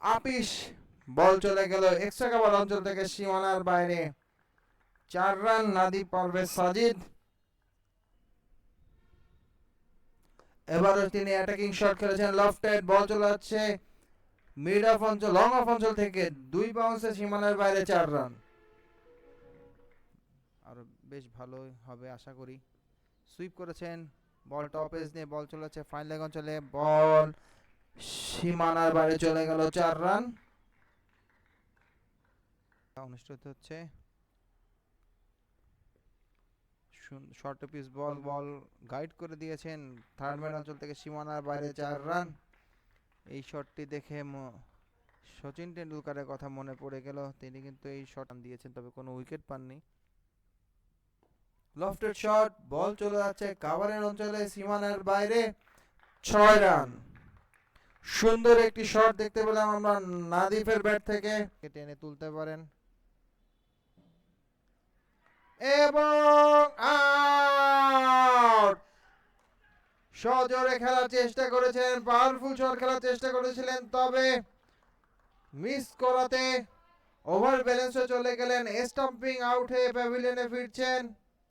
আপিস বল চলে গেল extra cover অঞ্চল থেকে সীমানার বাইরে। 4 রান নাদিব পারভেজ সাজিদ। এবারও তিনি অ্যাটাকিং শট খেলেছেন, লফটেড বল চলে যাচ্ছে মিড অফ অঞ্চল, লং অফ অঞ্চল থেকে 2 বাউন্সে সীমানার বাইরে 4 রান। আরো বেশ ভালোই হবে আশা করি। সুইপ করেছেন, বল টপ এজ নিয়ে বল চলে যাচ্ছে ফাইন লেগ অঞ্চলে, বল সীমানার বাইরে চলে গেল 4 রান। অনুষ্ঠিত হচ্ছে শর্ট পিচ বল, বল গাইড করে দিয়েছেন থার্ড ম্যান অঞ্চল থেকে সীমানার বাইরে 4 রান। এই শটটি দেখে সচিন টেন্ডুলকারের কথা মনে পড়ে গেল, তিনি কিন্তু এই শট দিয়েছেন তবে কোনো উইকেট পাননি। লফটেড শট, বল চলে যাচ্ছে কাভারের অঞ্চলে সীমানার বাইরে 6 রান। সুন্দর একটি শট দেখতে পেলাম আমরা নাদিফের ব্যাট থেকে, টেনে তুলতে পারেন এবং আউট। সজোরে খেলার চেষ্টা করেছেন, পাওয়ারফুল শট খেলার চেষ্টা করেছিলেন, তবে মিস করাতে ওভার ব্যালেন্সে চলে গেলেন। স্টাম্পিং আউট হয়ে প্যাভিলিয়নে ফিরছেন।